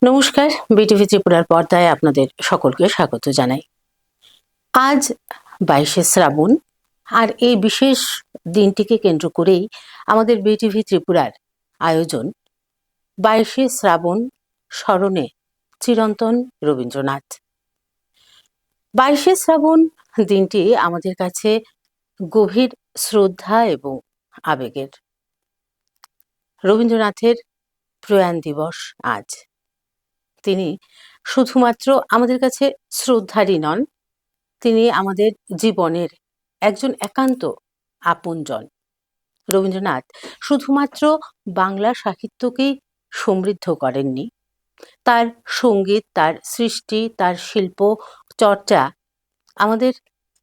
নমস্কার, বিটিভি ত্রিপুরার পর্দায় আপনাদের সকলকে স্বাগত জানাই। আজ 22শে শ্রাবণ, আর এই বিশেষ দিনটিকে কেন্দ্র করেই আমাদের বিটিভি ত্রিপুরার আয়োজন 22শে শ্রাবণ স্মরণে চিরন্তন রবীন্দ্রনাথ। 22শে শ্রাবণ দিনটি আমাদের কাছে গভীর শ্রদ্ধা এবং আবেগের। রবীন্দ্রনাথের প্রয়াণ দিবস আজ। তিনি শুধুমাত্র আমাদের কাছে শ্রদ্ধারই নন, তিনি আমাদের জীবনের একজন একান্ত আপনজন। রবীন্দ্রনাথ শুধুমাত্র বাংলা সাহিত্যকেই সমৃদ্ধ করেননি, তার সঙ্গীত, তার সৃষ্টি, তার শিল্প চর্চা আমাদের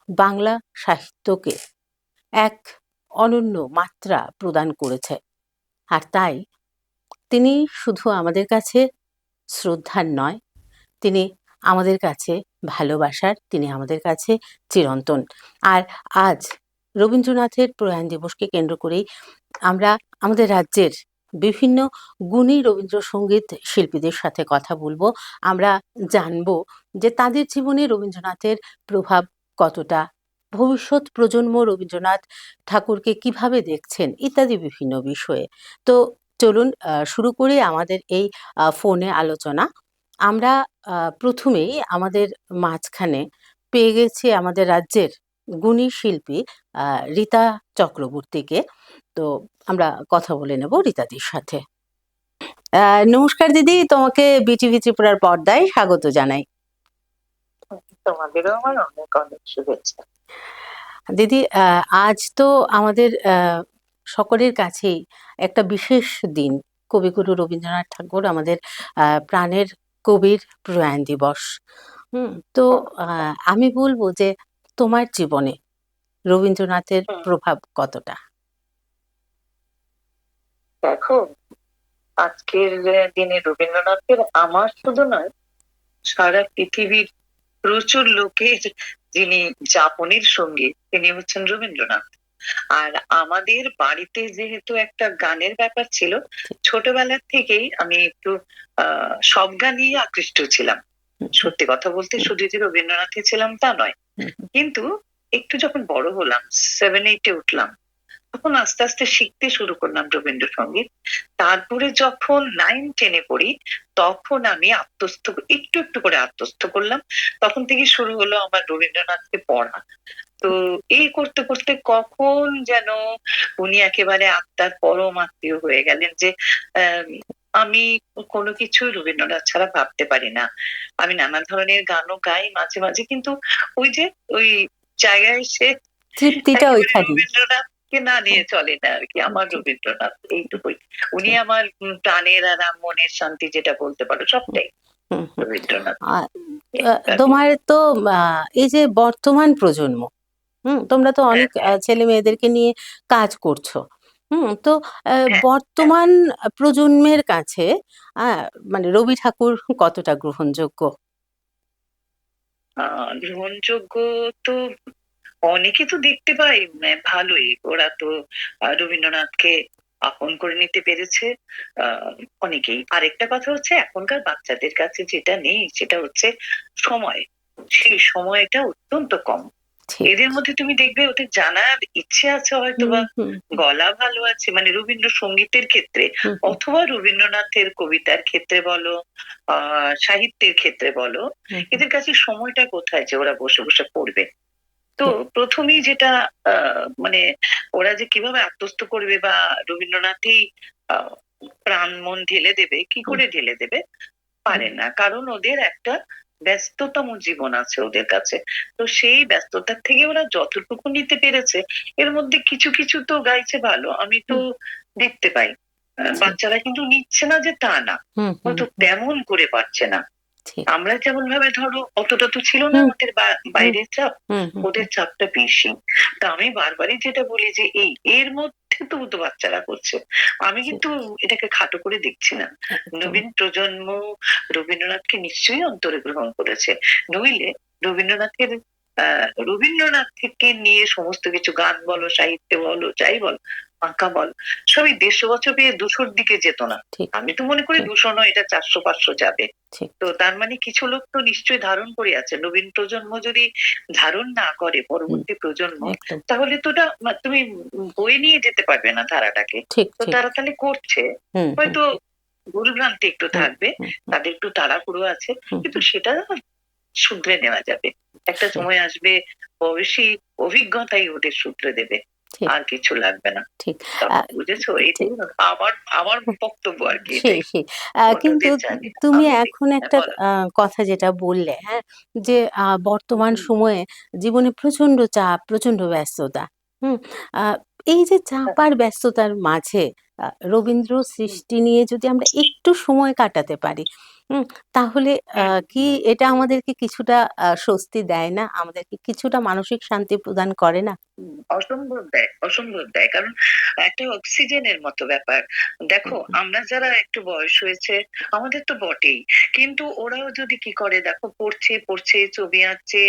বাংলা সাহিত্যকে এক অনন্য মাত্রা প্রদান করেছে। আর তাই তিনি শুধু আমাদের কাছে শ্রদ্ধার নয়, তিনি আমাদের কাছে ভালোবাসার, তিনি আমাদের কাছে চিরন্তন। আর আজ রবীন্দ্রনাথের প্রয়াণ দিবসকে কেন্দ্র করেই আমরা আমাদের রাজ্যের বিভিন্ন গুণী রবীন্দ্রসঙ্গীত শিল্পীদের সাথে কথা বলবো। আমরা জানবো যে তাদের জীবনে রবীন্দ্রনাথের প্রভাব কতটা, ভবিষ্যৎ প্রজন্ম রবীন্দ্রনাথ ঠাকুরকে কিভাবে দেখছেন, ইত্যাদি বিভিন্ন বিষয়ে। তো চলুন শুরু করি আমাদের এই ফোনে আলোচনা। আমরা প্রথমেই আমাদের মাঝখানে পেয়ে গেছি আমাদের রাজ্যের গুণী শিল্পী রীতা চক্রবর্তীকে। তো আমরা কথা বলে নেব রীতাদির সাথে। নমস্কার দিদি, তোমাকে বিটিভি ত্রিপুরার পর্দায় স্বাগত জানাই। তোমাদেরও আমার অনেক অনেক শুভেচ্ছা। দিদি, আজ তো আমাদের সকলের কাছেই একটা বিশেষ দিন। কবিগুরু রবীন্দ্রনাথ ঠাকুর, আমাদের প্রাণের কবির প্রয়াণ দিবস। তো আমি বলবো যে তোমার জীবনে রবীন্দ্রনাথের প্রভাব কতটা? দেখো, আজকের দিনে রবীন্দ্রনাথের আমার শুধু নয়, সারা পৃথিবীর প্রচুর লোকের যিনি যাপনের সঙ্গী, তিনি হচ্ছেন রবীন্দ্রনাথ। আর আমাদের বাড়িতে যেহেতু একটা গানের ব্যাপার ছিল, ছোটবেলার থেকেই আমি একটু সব গানই আকৃষ্ট ছিলাম। সত্যি কথা বলতে শুধু যে রবীন্দ্রনাথে ছিলাম তা নয়, কিন্তু একটু যখন বড় হলাম, 7-8-এ উঠলাম, তখন আস্তে আস্তে শিখতে শুরু করলাম রবীন্দ্রসঙ্গীত। তারপরে যখন 9-10-এ পড়ি, তখন আমি একটু একটু করে আত্মস্থ করলাম। তখন থেকে শুরু হলো আমার রবীন্দ্রনাথকে পড়া। তো এই করতে করতে কখন যেন উনি একেবারে আত্মার পরম আত্মীয় হয়ে গেলেন, যে আমি কোনো কিছুই রবীন্দ্রনাথ ছাড়া ভাবতে পারি না। আমি নানা ধরনের গানও গাই মাঝে মাঝে, কিন্তু ওই যে ওই জায়গায় এসে তৃপ্তিটা ওইখানে। রবীন্দ্রনাথ কে না নিয়ে চলে না আর কি। আমার রবীন্দ্রনাথ এইটুকুই, উনি আমার প্রাণের আরাম, মনের শান্তি, যেটা বলতে পারো সবটাই রবীন্দ্রনাথ। তোমার তো এই যে বর্তমান প্রজন্ম, তোমরা তো অনেক ছেলে মেয়েদেরকে নিয়ে কাজ করছো। তো বর্তমান প্রজন্মের কাছে মানে রবি ঠাকুর কতটা গ্রহণযোগ্য? গ্রহণযোগ্য তো অনেকে তো দেখতে পাই ভালোই, ওরা তো রবীন্দ্রনাথকে আপন করে নিতে পেরেছে অনেকেই। আরেকটা কথা হচ্ছে, এখনকার বাচ্চাদের কাছে যেটা নেই সেটা হচ্ছে সময়। সেই সময়টা অত্যন্ত কম। এদের মধ্যে তুমি দেখবে ওদের জানার ইচ্ছে আছে হয়তো, বা গলা ভালো আছে, মানে রবীন্দ্রসঙ্গীতের ক্ষেত্রে অথবা রবীন্দ্রনাথের কবিতার ক্ষেত্রে বলো, সাহিত্যের ক্ষেত্রে বলো, এদের কাছে সময়টা কোথায় যে ওরা বসে বসে পড়বে। তো প্রথমেই যেটা মানে ওরা যে কিভাবে আত্মস্থ করবে বা রবীন্দ্রনাথই প্রাণ মন ঢেলে দেবে, কি করে ঢেলে দেবে পারে না, কারণ ওদের একটা ব্যস্ততম জীবন আছে ওদের কাছে। তো সেই ব্যস্ততার থেকে ওরা যতটুকু নিতে পেরেছে, এর মধ্যে কিছু কিছু তো গাইছে ভালো, আমি তো দেখতে পাই। বাচ্চারা কিন্তু নিচ্ছে না যে তা না, হয়তো তেমন করে পারছে না। আমরা যেমন ভাবে ধরো অতটা তো ছিল না আমাদের বাইরের চাপ, ওদের চাপটা বেশি। তা আমি বারবারই যেটা বলি যে এর মধ্যে তো বাচ্চারা করছে, আমি কিন্তু এটাকে খাটো করে দেখছি না। নবীন প্রজন্ম রবীন্দ্রনাথকে নিশ্চয়ই অন্তরে গ্রহণ করেছে, নইলে রবীন্দ্রনাথের রবীন্দ্রনাথ থেকে নিয়ে সমস্ত কিছু গান বলো, সাহিত্য বলো, যাই বলো, ফাঁকা বল সবই 150 বছর পেয়ে 200-র দিকে যেত না। ঠিক আমি তো মনে করি ঠিক 200 নয়, এটা 400-500 যাবে। ঠিক তো তার মানে কিছু লোক তো নিশ্চয়ই ধারণ করে আছে। নবীন প্রজন্ম যদি ধারণ না করে হুম, পরবর্তী প্রজন্ম, একদম তাহলে তো ওটা তুমি বয়ে নিয়ে যেতে পারবে না ধারাটাকে। ঠিক তো ঠিক তারা তাহলে করছে, হুম হুম হয়তো ভুলভ্রান্তি একটু হুম থাকবে, হুম হুম তাদের একটু তাড়াহুড়ো আছে, হুম কিন্তু হুম, সেটা শুধরে নেওয়া যাবে। একটা সেই, সময় আসবে, বয়সী অভিজ্ঞতাই ওদের শুধরে দেবে, ঠিক আর কিছু লাগবে না। ঠিক বুঝেছো? ঠিক এটাই আমার আমার বক্তব্য আর কি, সেই এটাই। সেই কিন্তু অন্যদের জানি না, তুমি আমি এখন দেখি। একটা বলো। কথা যেটা বললে, হ্যাঁ, যে বর্তমান হুম, সময়ে জীবনে প্রচন্ড চাপ, প্রচন্ড ব্যস্ততা। হুম? আ এই যে চাপ আর ব্যস্ততার মাঝে রবীন্দ্র হুম, সৃষ্টি নিয়ে যদি আমরা একটু সময় কাটাতে পারি, হুম? তাহলে হুম, কি এটা আমাদেরকে কিছুটা স্বস্তি দেয় না? আমাদেরকে কিছুটা মানসিক শান্তি প্রদান করে না? হুম, অসম্ভব দেয়, অসম্ভব দেয়। কারণ একটা অক্সিজেনের মতো ব্যাপার। দেখো, হুম, হুম, আমরা যারা একটু বয়স হয়েছে, আমাদের তো বটেই। কিন্তু ওরাও যদি কি করে দেখো, পড়ছে, ছবি আঁকছে,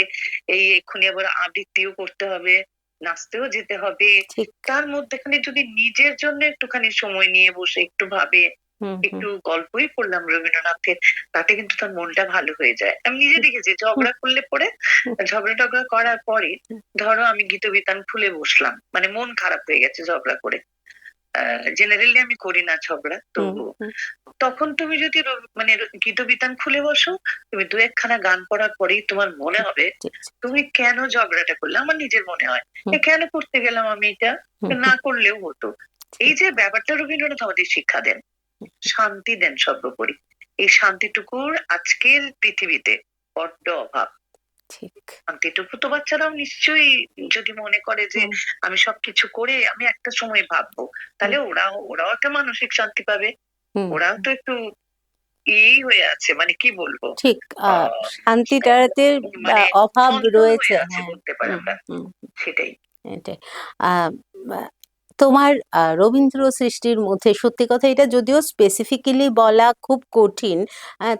এই এক্ষুনি আবার আবৃত্তিও করতে হবে, নাচতেও যেতে হবে। ঠিক। তার মধ্যেখানে যদি নিজের জন্য একটুখানি সময় নিয়ে বসে একটু ভাবে, হুম, হুম, একটু গল্পই পড়লাম রবীন্দ্রনাথের, তাতে কিন্তু তার মনটা ভালো হয়ে যায়। আমি নিজে হুম, দেখেছি, হুম, ঝগড়া করলে পরে, হুম, ঝগড়া-টগড়া করার পরে, হুম, ধরো আমি গীতবিতান খুলে বসলাম। মানে মন খারাপ হয়ে গেছে ঝগড়া করে। জেনারেলি আমি করি না ঝগড়া। তো হুম, হুম, তখন তুমি যদি মানে গীতবিতান খুলে বসো, তুমি ২-১ খানা গান পড়ার পরেই তোমার মনে হুম, হবে, ঠিক, ঠিক। তুমি কেন ঝগড়াটা করলে? আমার নিজের মনে হয়, হুম, কেন করতে গেলাম আমি এটা? হুম, না হুম, করলেও হতো। এই ঠিক। যে ব্যাপারটা রবীন্দ্রনাথ আমাদের শিক্ষা দেন। শান্তি দেন সর্বোপরি। এই শান্তিটুকুর আজকের পৃথিবীতে বড্ড অভাব। ঠিক। শান্তিটুকু তো বাচ্চারাও নিশ্চয়ই, যদি মনে করে যে হুম, আমি সবকিছু করে আমি একটা সময় ভাববো, হুম, তাহলে ওরাও একটা মানসিক শান্তি পাবে। হুম, ওরাও হুম। তো একটু এই হয়ে আছে, মানে কি বলবো, ঠিক আহ শান্তিটাতে মানে অভাব চঞ্চল রয়েছে। হয়ে আছে হ্যাঁ। বলতে পারি হুম, আমরা। হুম, সেটাই। এটাই। আ আ তোমার রবীন্দ্র সৃষ্টির মধ্যে সত্যি কথা এটা যদিও স্পেসিফিক্যালি বলা খুব কঠিন।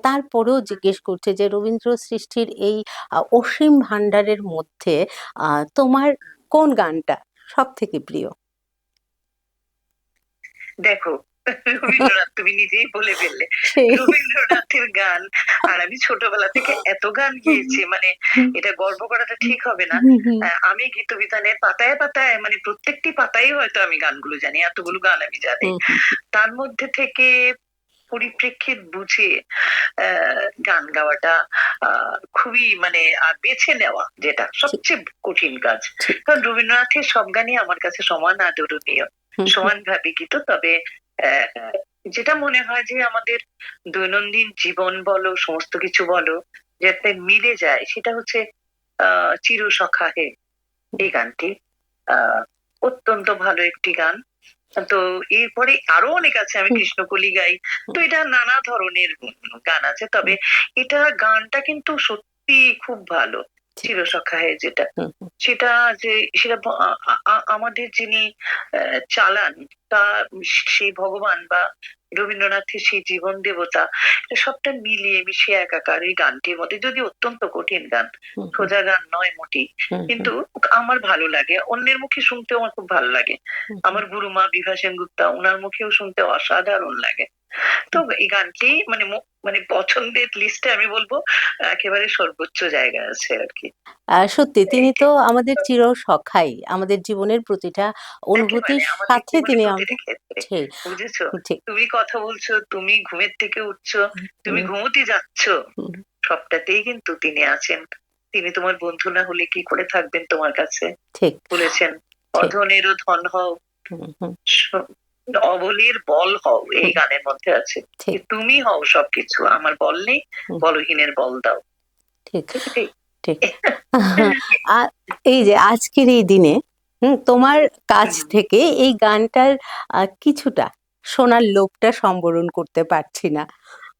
তারপরেও জিজ্ঞেস করছি যে রবীন্দ্র সৃষ্টির এই অসীম ভান্ডারের মধ্যে আ তোমার কোন গানটা সবথেকে প্রিয়? দেখো, রবীন্দ্রনাথ তুমি নিজেই বলে ফেললে। সেই রবীন্দ্রনাথের গান, আর আমি ছোটবেলা থেকে এত গান গেয়েছি, মানে হুম, এটা গর্ব করাটা ঠিক হবে না। হুম, হুম, আমি গীতবিতানের পাতায় পাতায়, মানে প্রত্যেকটি পাতায় হয়তো আমি গানগুলো জানি, এতগুলো গান আমি জানি। হুম, হুম, তার মধ্যে থেকে পরিপ্রেক্ষিত বুঝে গান গাওয়াটা খুবই, মানে বেছে নেওয়া যেটা ঠিক, সবচেয়ে কঠিন কাজ। ঠিক। কারণ রবীন্দ্রনাথের সব গানই আমার কাছে সমান আদরণীয়, হুম, হুম, সমানভাবে গীত। তবে যেটা মনে হয় যে আমাদের দৈনন্দিন জীবন বলো, সমস্ত কিছু বলো, যাতে মিলে যায়, সেটা হচ্ছে চিরসখা হে, এই গানটি। আহ অত্যন্ত ভালো একটি গান। তো এরপরে আরো অনেক আছে, আমি হুম, কৃষ্ণকলি গাই। তো হুম, এটা নানা ধরনের গান আছে, তবে হুম, এটা গানটা কিন্তু সত্যি খুব ভালো। ঠিক। চিরসখা হে যেটা, হুম, হুম, সেটা যে সেটা আমাদের যিনি চালান, তা সেই ভগবান বা রবীন্দ্রনাথের সেই জীবন দেবতা, এটা সবটা মিলিয়ে মিশিয়ে একাকার এই গানটির মধ্যে। যদি অত্যন্ত কঠিন গান, হুম, হুম, সোজা গান নয় মোটেই, হুম, হুম, কিন্তু আমার ভালো লাগে, অন্যের মুখে শুনতেও আমার খুব ভালো লাগে। হুম, হুম, আমার গুরুমা বিভা সেনগুপ্তা, ওনার মুখেও শুনতে অসাধারণ লাগে। তো হুম। এই গানটি মানে মানে পছন্দের লিস্টে আমি বলবো একেবারে সর্বোচ্চ জায়গায় আছে আর কি। সত্যি তিনি এইটি তো আমাদের চিরসখাই। আমাদের জীবনের প্রতিটা অনুভূতির একেবারে আমাদের সাথে জীবনে তিনি প্রতিটা আমাদের ক্ষেত্রে। সেই বুঝেছো? ঠিক। তুমি কথা বলছো, তুমি ঘুমের থেকে উঠছো, তুমি হুম, ঘুমোতে যাচ্ছো, হুম, সবটাতেই কিন্তু তিনি আছেন। তিনি তোমার বন্ধু না হলে কি করে থাকবেন তোমার কাছে? ঠিক, বলেছেন, ঠিক। অধনেরও ধন হও, হুম, হুম, অবলীর বল হও, এই হুম, গানের মধ্যে আছে। যে ঠিক। তুমি হও সবকিছু, আমার বল নেই, হুম, বলহীনের বল দাও। ঠিক, ঠিক ঠিক। ঠিক। আ এই যে আজকের এই দিনে তোমার কাছ হুম, থেকে এই গানটার কিছুটা শোনার লোভটা সম্বরণ করতে পারছি না।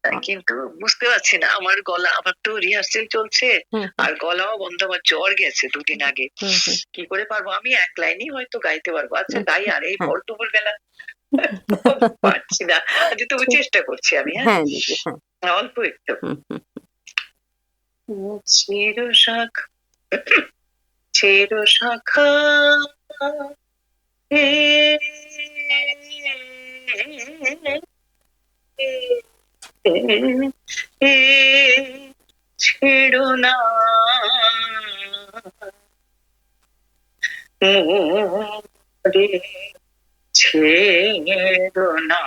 আ কিন্তু বুঝতে পারছি না, আমার গলা, আমার তো রিহার্সেল চলছে, হুম, হুম, আর গলাও বন্ধ, আমার জ্বর গেছে ২ দিন আগে। হুম, হুম, কি করে পারবো? আমি এক লাইনই হয়তো গাইতে পারবো। আচ্ছা গাই, আচ্ছা, আর এই হ্যাঁ। ভর দুপুর বেলা পারছি না। আচ্ছা তবু চেষ্টা করছি আমি, হ্যাঁ? হ্যাঁ, দিদি, হ্যাঁ। অল্প একটু। হুম, হুম, চির শাখা, চির শাখা হে ছেড়ো না মোরে, ছেড়ো না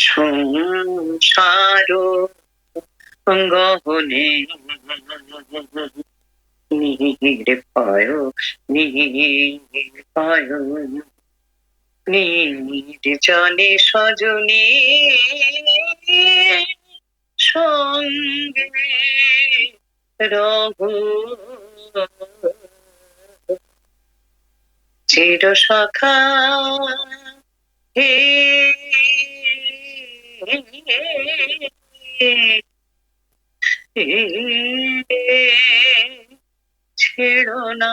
সংসার গহনে নির্ভয় নির্ভয় নির্জনে সজনে সঙ্গে রহু চির সখা হে ছেড়ো না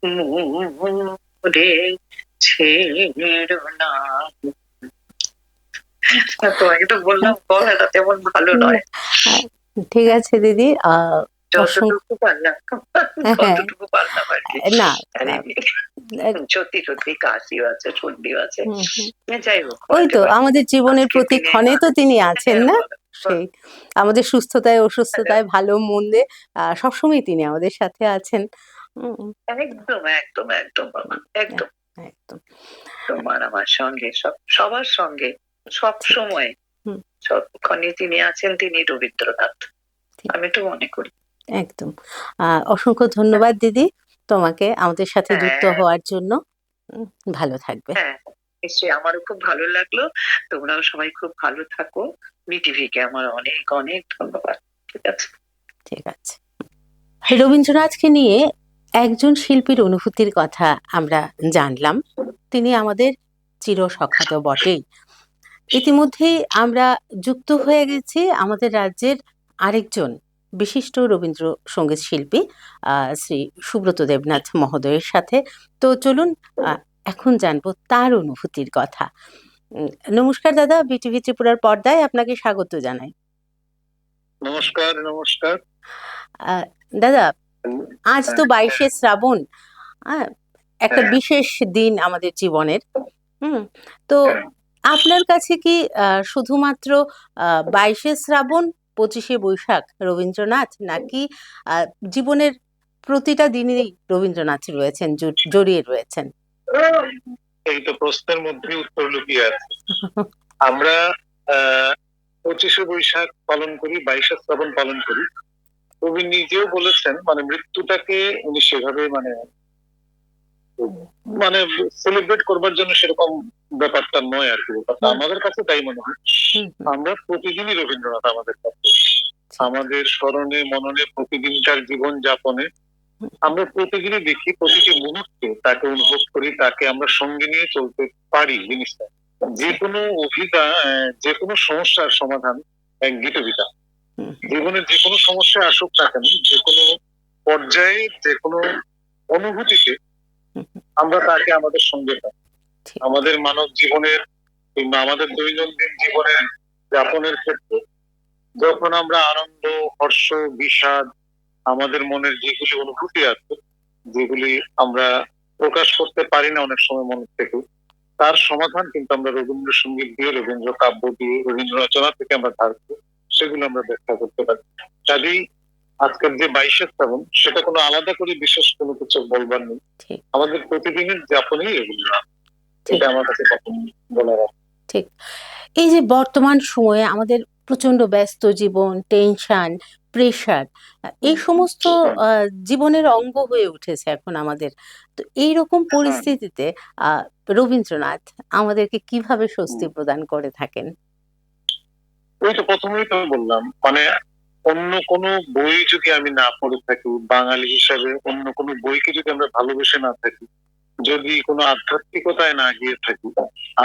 মোরে, ছেড়ো না। তোমাকে তো বললাম গলাটা তেমন ভালো নয়। ঠিক আছে দিদি, যতটুকু পারলাম হ্যাঁ, ততটুকু পারলাম আর কি। না সত্যি সত্যি কাশিও আছে, সর্দিও আছে। যাই হোক, ওই তো আমাদের জীবনের আজকের প্রতি দিনে ক্ষণে তো তিনি আছেন না, বলো। সেই আমাদের সুস্থতায় অসুস্থতায় ভালো মন্দে সবসময় তিনি আমাদের সাথে আছেন। একদম একদম একদম বাবা, একদম একদম তোমার আমার সঙ্গে সবার সঙ্গে সব সময় সবক্ষণে তিনি আছেন, তিনি রবীন্দ্রনাথ, আমি তো মনে করি। একদম। অসংখ্য ধন্যবাদ দিদি তোমাকে আমাদের সাথে যুক্ত হওয়ার জন্য। ভালো থাকবে। হ্যাঁ, নিশ্চয়ই, আমারও খুব ভালো লাগলো। তোমরাও সবাই খুব ভালো থাকো। বিটিভিকে আমার অনেক অনেক ধন্যবাদ। ঠিক আছে, ঠিক আছে। রবীন্দ্রনাথকে নিয়ে একজন শিল্পীর অনুভূতির কথা আমরা জানলাম। তিনি আমাদের চিরসখা তো বটেই। ইতিমধ্যেই আমরা যুক্ত হয়ে গেছি আমাদের রাজ্যের আরেকজন বিশিষ্ট রবীন্দ্রসঙ্গীত শিল্পী শ্রী সুব্রত দেবনাথ মহোদয়ের সাথে। তো চলুন এখন জানবো তার অনুভূতির কথা। নমস্কার দাদা, বিটিভি ত্রিপুরার পর্দায় আপনাকে স্বাগত জানাই। নমস্কার। নমস্কার দাদা, আজ তো 22শে শ্রাবণ, একটা বিশেষ দিন আমাদের জীবনের। তো আপনার কাছে কি শুধুমাত্র 22শে শ্রাবণ 25শে বৈশাখ রবীন্দ্রনাথ, নাকি জীবনের প্রতিটা দিনেই রবীন্দ্রনাথ রয়েছেন, জড়িয়ে রয়েছেন? এই তো প্রশ্নের মধ্যে উত্তর লুকিয়ে আছে। আমরা 25শে বৈশাখ পালন করি, 22শে শ্রাবণ পালন করি। কবি নিজেও বলেছেন, মানে মৃত্যুটাকে উনি সেভাবে মানে সেলিব্রেট করবার জন্য সেরকম ব্যাপারটা নয় আর কি। ব্যাপারটা আমাদের কাছে তাই মনে হয়। আমরা প্রতিদিনই রবীন্দ্রনাথ আমাদের কাছে, আমাদের স্মরণে মননে প্রতিদিনকার জীবন যাপনে আমরা প্রতিদিনই দেখি, প্রতিটি মুহূর্তে তাকে অনুভব করি, তাকে আমরা সঙ্গে নিয়ে চলতে পারি। জিনিসটা যে কোনো যে কোনো সমস্যার সমাধান এক গীতবিতা। জীবনের যে কোনো সমস্যা আসুক না কেন, যে কোনো পর্যায়ে, যে কোনো অনুভূতিতে আমরা তাকে আমাদের সঙ্গে পাই। আমাদের মানব জীবনের কিংবা আমাদের দৈনন্দিন জীবনের যাপনের ক্ষেত্রে যখন আমরা আনন্দ, হর্ষ, বিষাদ, আমাদের মনের যেগুলি অনুভূতি আছে, যেগুলি আমরা প্রকাশ করতে পারি না অনেক সময় মনের থেকে, তার সমাধান কিন্তু আমরা রবীন্দ্রসঙ্গীত দিয়ে, রবীন্দ্র কাব্য দিয়ে, রবীন্দ্র রচনা থেকে আমরা ধার করি, সেগুলো আমরা ব্যাখ্যা করতে পারি। কাজেই আজকের যে 22শে শ্রাবণ, সেটা কোনো আলাদা করে বিশেষ কোনো কিছু বলবার নেই, আমাদের প্রতিদিনের যাপনেই রবীন্দ্রনাথ। এটা আমার কাছে বলার আছে। ঠিক। এই যে বর্তমান সময়ে আমাদের প্রচন্ড ব্যস্ত জীবন, টেনশন, প্রেশার, এই সমস্ত জীবনের অঙ্গ হয়ে উঠেছে এখন আমাদের। তো এইরকম পরিস্থিতিতে রবীন্দ্রনাথ আমাদেরকে কিভাবে স্বস্তি প্রদান করে থাকেন? ওই তো প্রথমেই তো বললাম, মানে অন্য কোনো বই যদি আমি না পড়ে থাকি, বাঙালি হিসাবে অন্য কোনো বইকে যদি আমরা ভালোবেসে না থাকি, যদি কোনো আধ্যাত্মিকতায় না গিয়ে থাকি,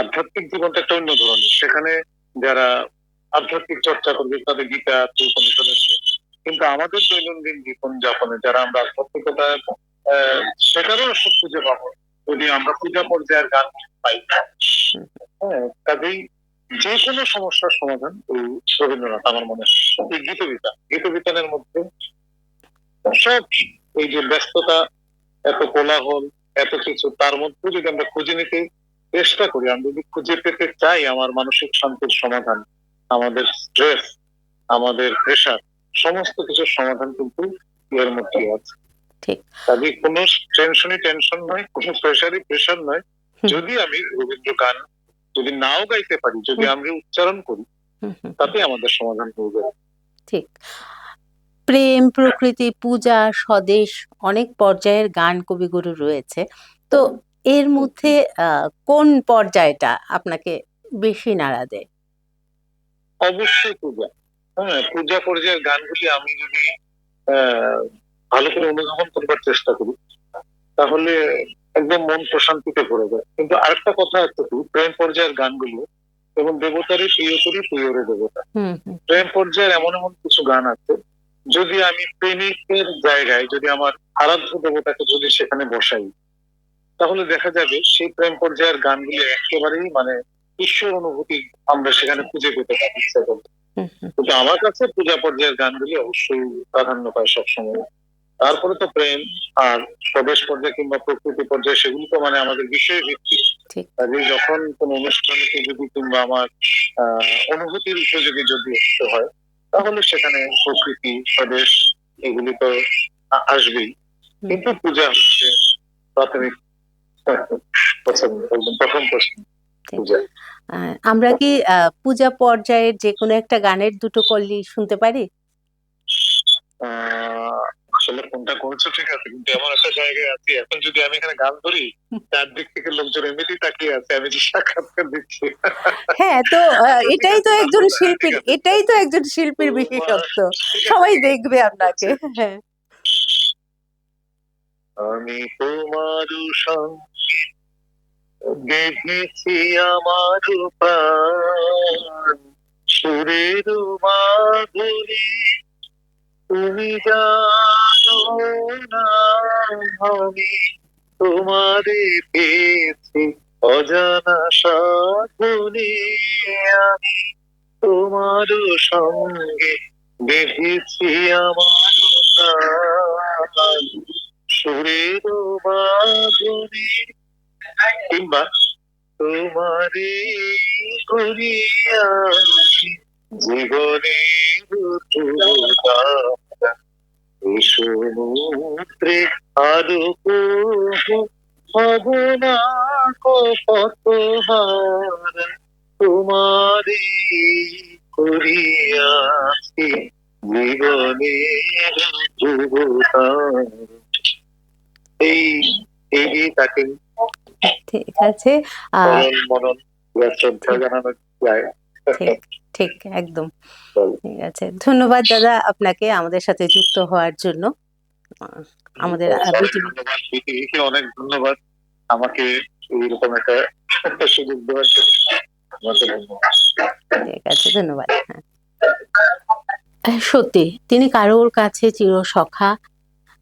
আধ্যাত্মিক জীবনটা একটা অন্য ধরনের। সেখানে যারা আধ্যাত্মিক চর্চা করবে তাদের গীতা আছে, উপনিষদ আছে, কিন্তু আমাদের দৈনন্দিন জীবন যাপনে যারা আমরা আধ্যাত্মিকতা সেটারও সব খুঁজে পাবো যদি আমরা পূজা পর্যায়ের গান পাই। কাজেই যে কোনো সমস্যার সমাধান এই রবীন্দ্রনাথ আমার মনে হয়। এই গীতবিতানের মধ্যে সব এই যে ব্যস্ততা, এত কোলাহল, এত কিছু, তার মধ্যে যদি আমরা খুঁজে নিতে চেষ্টা করি, আমি যদি খুঁজে পেতে চাই আমার মানসিক শান্তির সমাধান, আমাদের স্ট্রেস, আমাদের প্রেশার, সমস্ত কিছুর সমাধান কিন্তু এর মধ্যে আছে। ঠিক। কাজে কোনো টেনশন নয়, কোনো প্রেশার নয়। যদি আমি রবীন্দ্র গান যদি নাও গাইতে পারি, যদি আমি উচ্চারণ করি, তাতে আমাদের সমাধান হয়ে যাবে। ঠিক। প্রেম, প্রকৃতি, পূজা, স্বদেশ, অনেক পর্যায়ের গান কবিগুরু রয়েছে। তো এর মধ্যে কোন পর্যায়টা আপনাকে বেশি নাড়া দেয়? অবশ্যই পূজা। হ্যাঁ, পূজা পর্যায়ের গানগুলি আমি যদি ভালো করে অনুধাবন করবার চেষ্টা করি, তাহলে একদম মন প্রশান্তিতে ভরে যায়। কিন্তু আরেকটা কথা আছে কি, প্রেম পর্যায়ের গানগুলো এবং দেবতারই প্রিয়তরই প্রিয়রে দেবতা, প্রেম পর্যায়ের এমন এমন কিছু গান আছে, যদি আমি প্রেমিকের জায়গায় যদি আমার আরাধ্য দেবতাকে যদি সেখানে বসাই, তাহলে দেখা যাবে সেই প্রেম পর্যায়ের গানগুলি একেবারেই মানে ঈশ্বর অনুভূতি আমরা সেখানে খুঁজে পেতে পারি ইচ্ছা করলে। কিন্তু আমার কাছে পূজা পর্যায়ের গানগুলি অবশ্যই প্রাধান্য পায় সবসময়। তারপরে তো প্রেম আর স্বদেশ পর্যায়ে কিংবা প্রকৃতি পর্যায়ে, সেগুলি তো মানে আমাদের বিষয় ভিত্তিক। কাজে যখন কোন অনুষ্ঠানে যদি কিংবা আমার অনুভূতির উপযোগী যদি হয়, তাহলে সেখানে প্রকৃতি, স্বদেশ এগুলি তো আসবেই। কিন্তু পূজা হচ্ছে প্রাথমিক পছন্দ, একদম প্রথম পছন্দ পূজা। আমরা কি পূজা পর্যায়ের যে কোনো একটা গানের দুটো কলি শুনতে পারি? আসলে কোনটা করছো ঠিক আছে, কিন্তু এমন একটা জায়গায় আছি এখন, যদি আমি এখানে গান ধরি, চারদিক থেকে লোকজন এমনিতেই তাকিয়ে আছে, আমি যে সাক্ষাৎকার দিচ্ছি। হ্যাঁ, তো এটাই তো একজন শিল্পীর বিশেষত্ব, সবাই দেখবে আপনাকে। হ্যাঁ, আমি তোমার সঙ্গে দেখেছি আমার প্রাণ, সুরের মাধুরী তুমি জানো না, আমি তোমারে পেয়েছি অজানা সাধনে, আমি তোমার সঙ্গে দেখেছি আমার প্রাণ, সুরের মাধুরী, কিংবা তোমারে করিয়াছি জীবনের সমুদ্রে আলোক ভাবনা কতহার, তোমারে করিয়াছি জীবনের এই তাকে ঠিক আছে। মনন শ্রদ্ধা জানানো যায়। ঠিক, একদম ঠিক আছে। ধন্যবাদ দাদা আপনাকে আমাদের সাথে যুক্ত হওয়ার জন্য। আমাদের বিটিভিকে অনেক ধন্যবাদ আমাকে এইরকম একটা সুযোগ দেওয়ার জন্য। ঠিক আছে, ধন্যবাদ। সত্যি তিনি কারোর কাছে চিরসখা,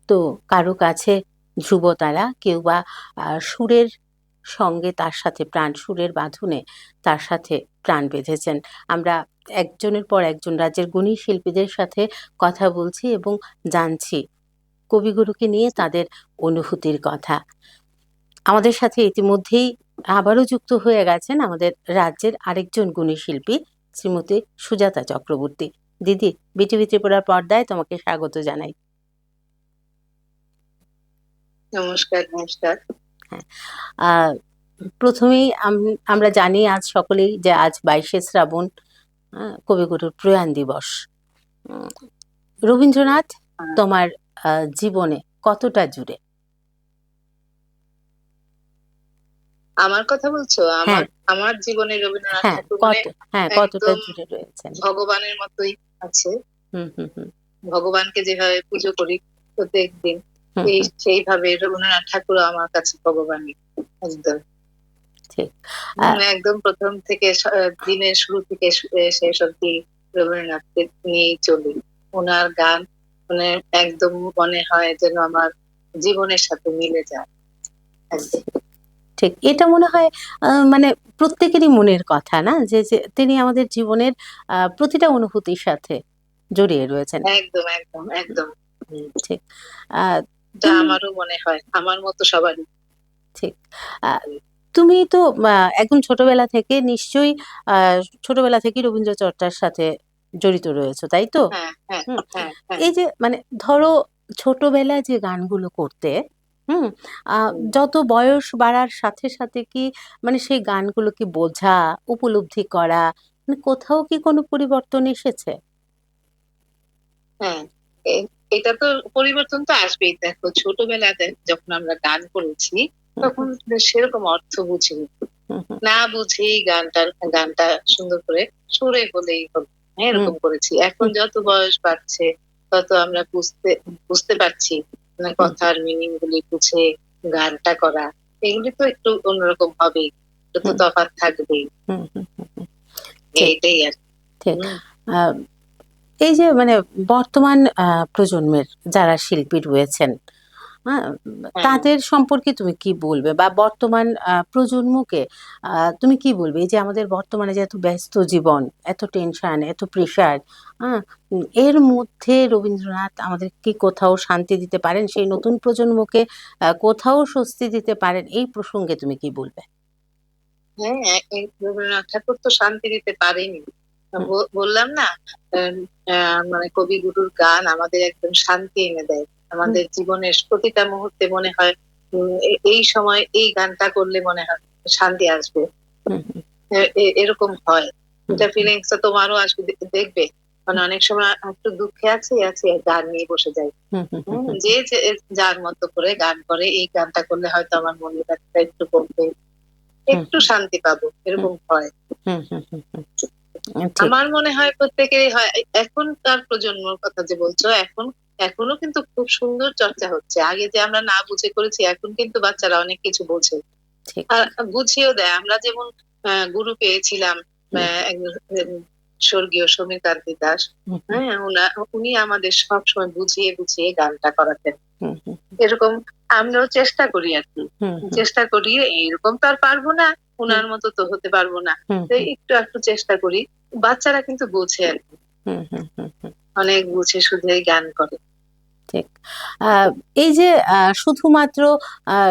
তো কারো কাছে ধ্রুবতারা, কেউ বা সুরের সঙ্গে তার সাথে প্রাণ, সুরের বাঁধনে তার সাথে প্রাণ বেঁধেছেন। আমরা একজনের পর একজন রাজ্যের গুণী শিল্পীদের সাথে কথা বলছি এবং জানছি কবিগুরুকে নিয়ে তাদের অনুভূতির কথা। আমাদের সাথে ইতিমধ্যেই আবারও যুক্ত হয়ে গেছেন আমাদের রাজ্যের আরেকজন গুণী শিল্পী শ্রীমতী সুজাতা চক্রবর্তী। দিদি, বিটিভি ত্রিপুরার পর্দায় তোমাকে স্বাগত জানাই। নমস্কার। হ্যাঁ, প্রথমেই আমরা জানি আজ সকলেই যে আজ 22শে শ্রাবণ, কবিগুরুর প্রয়াণ দিবস। রবীন্দ্রনাথ তোমার জীবনে কতটা জুড়ে? আমার কথা বলছো? আমার জীবনে রবীন্দ্রনাথ ঠাকুর কতটা জুড়ে রয়েছেন? ভগবানের মতোই আছে। ভগবানকে যেভাবে পুজো করি প্রত্যেক দিন, সেইভাবে রবীন্দ্রনাথ ঠাকুর আমার কাছে ভগবানই একদম। ঠিক, একদম প্রথম থেকে দিনের শুরু থেকে শেষ অবধি রবীন্দ্রনাথকে নিয়েই চলি। ওনার গান মানে একদম মনে হয় যেন আমার জীবনের সাথে মিলে যায় একদম। ঠিক, এটা মনে হয় মানে প্রত্যেকেরই মনের কথা না, যে তিনি আমাদের জীবনের প্রতিটা অনুভূতির সাথে জড়িয়ে রয়েছেন। একদম একদম একদম ঠিক। যা তুমি আমারও মনে হয়, আমার মতো সবারই। ঠিক। তুমি তো একদম ছোটবেলা থেকে নিশ্চয়ই আ ছোটবেলা থেকেই রবীন্দ্র চর্চার সাথে জড়িত রয়েছো, তাই তো? হ্যাঁ, হ্যাঁ, হুম। হ্যাঁ, হ্যাঁ। এই যে মানে ধরো ছোটবেলায় যে গানগুলো করতে, হুম? হুম। যত বয়স বাড়ার সাথে, সাথে কি মানে সেই গানগুলোকে বোঝা, উপলব্ধি করা মানে কোথাও কি কোনো পরিবর্তন এসেছে? হ্যাঁ, এটা তো পরিবর্তন তো আসবেই। দেখো ছোটবেলাতে যখন আমরা গান করেছি হুম, তখন সেরকম অর্থ বুঝিনি। হুম, হুম, না বুঝেই গানটা সুন্দর করে সুরে হলেই হলো, হ্যাঁ, হুম, এরকম করেছি। এখন হুম, যত বয়স বাড়ছে তত আমরা বুঝতে পারছি মানে হুম, কথার মিনিং গুলি বুঝে গানটা করা, এগুলি তো একটু অন্যরকম হবেই, একটু তো হুম, তফাৎ থাকবেই। হুম, হুম, হুম, হুম। ঠিক, এইটাই আর কি। ঠিক। হুম, আ এই যে মানে বর্তমান প্রজন্মের যারা শিল্পী রয়েছেন, হ্যাঁ? হ্যাঁ। তাদের সম্পর্কে তুমি কি বলবে? বা বর্তমান প্রজন্মকে আ তুমি কি বলবে? এই যে আমাদের বর্তমানে যে এত ব্যস্ত জীবন, এত টেনশন, এত প্রেশার, হ্যাঁ? এর মধ্যে রবীন্দ্রনাথ আমাদের কি কোথাও শান্তি দিতে পারেন? সেই নতুন প্রজন্মকে কোথাও স্বস্তি দিতে পারেন? এই প্রসঙ্গে তুমি কি বলবে? হ্যাঁ, এই রবীন্দ্রনাথ ঠাকুর তো শান্তি দিতে পারেনি। হুম, বললাম না, আম, মানে কবিগুরুর গান আমাদের একদম শান্তি এনে দেয়। হুম, আমাদের জীবনের প্রতিটা মুহূর্তে মনে হয় এই সময় এই গানটা করলে মনে হয় শান্তি আসবে। হুম, হুম, এরকম হয়। হুম, এটা হুম, ফিলিংসটা তোমারও আসবে, দেখবে। মানে অনেক সময় একটু দুঃখে আছি আছি গান নিয়ে বসে যাই। হুম, হুম, হুম, হুম, যে যার মতো করে গান করে, এই গানটা করলে হয়তো আমার মনের ব্যথাটা একটু কমবে, হুম, একটু শান্তি পাবো, হুম, এরকম হয়। হুম, হুম, হুম, হুম, ঠিক। আমার মনে হয় প্রত্যেকেরই হয়। এখনকার প্রজন্মর কথা যে বলছো, এখনো কিন্তু খুব সুন্দর চর্চা হচ্ছে। আগে যে আমরা না বুঝে করেছি, এখন কিন্তু বাচ্চারা অনেক কিছু বোঝে ঠিক। আর বুঝিয়েও দেয়। আমরা যেমন গুরু পেয়েছিলাম, হুম, একজন স্বর্গীয় সমীর কান্তি দাস। হুম, হুম, হ্যাঁ, উনি আমাদের সবসময় বুঝিয়ে বুঝিয়ে গানটা করাতেন। হুম, হুম, এরকম আমরাও চেষ্টা করি আর কি। হুম, হুম, চেষ্টা করি, এইরকম তো আর পারবো না, হুম, উনার মতো তো হতে পারবো না। হুম, তো একটু একটু চেষ্টা করি। বাচ্চারা কিন্তু বোঝে আর কি, হুম, হুম, হুম, হুম, অনেক বুঝে শুধুই গান করে। ঠিক। আ এই যে শুধুমাত্র